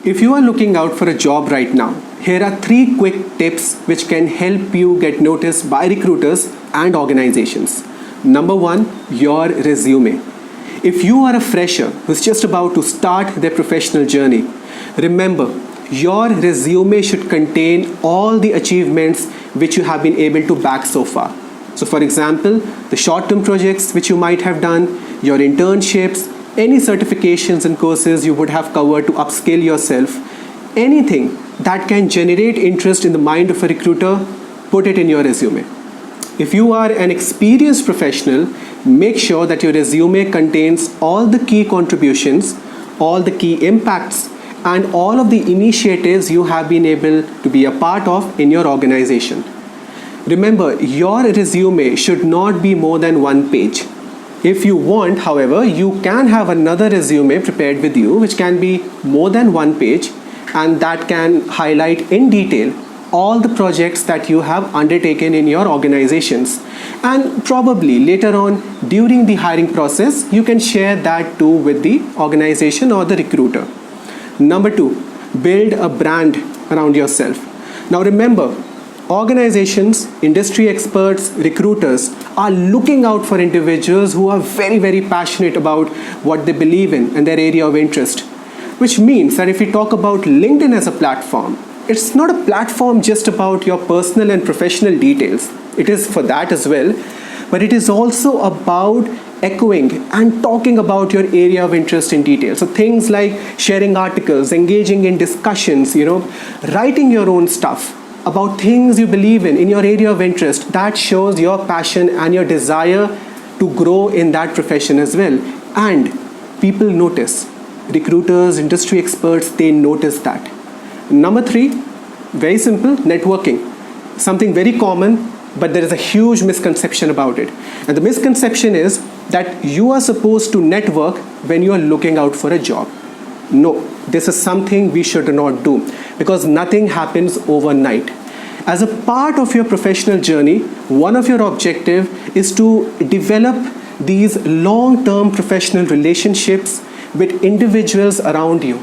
If you are looking out for a job right now, here are 3 quick tips which can help you get noticed by recruiters and organizations. Number 1, your resume. If you are a fresher who's just about to start their professional journey, remember, your resume should contain all the achievements which you have been able to back so far. So for example, the short-term projects which you might have done, your internships, any certifications and courses you would have covered to upskill yourself, anything that can generate interest in the mind of a recruiter, put it in your resume. If you are an experienced professional, make sure that your resume contains all the key contributions, all the key impacts, and all of the initiatives you have been able to be a part of in your organization. Remember, your resume should not be more than 1 page. If you want, however, you can have another resume prepared with you which can be more than 1 page, and that can highlight in detail all the projects that you have undertaken in your organizations. And probably later on during the hiring process, you can share that too with the organization or the recruiter. Number 2, build a brand around yourself. Now remember, organizations, industry experts, recruiters are looking out for individuals who are very, very passionate about what they believe in and their area of interest. Which means that if we talk about LinkedIn as a platform, it's not a platform just about your personal and professional details. It is for that as well, but it is also about echoing and talking about your area of interest in detail. So things like sharing articles, engaging in discussions, writing your own stuff about things you believe in your area of interest, that shows your passion and your desire to grow in that profession as well. And people notice. Recruiters, industry experts, they notice that. Number 3, very simple, networking. Something very common, but there is a huge misconception about it. And the misconception is that you are supposed to network when you are looking out for a job. No, this is something we should not do because nothing happens overnight. As a part of your professional journey, one of your objectives is to develop these long-term professional relationships with individuals around you.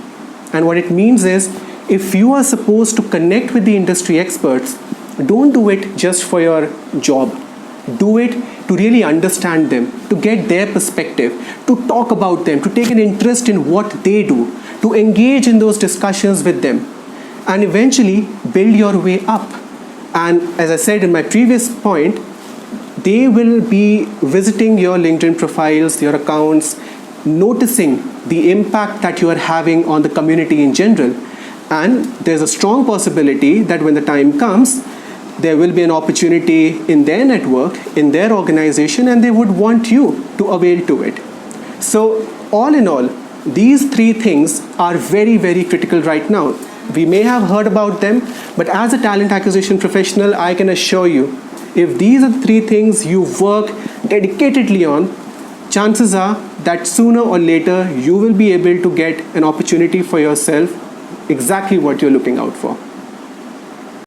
And what it means is, if you are supposed to connect with the industry experts, don't do it just for your job. Do it to really understand them, to get their perspective, to talk about them, to take an interest in what they do, to engage in those discussions with them, and eventually build your way up. And as I said in my previous point, they will be visiting your LinkedIn profiles, your accounts, noticing the impact that you are having on the community in general. And there's a strong possibility that when the time comes, there will be an opportunity in their network, in their organization, and they would want you to avail to it. So all in all, these 3 things are very, very critical right now. We may have heard about them, but as a talent acquisition professional, I can assure you, if these are the 3 things you work dedicatedly on, chances are that sooner or later you will be able to get an opportunity for yourself, exactly what you're looking out for.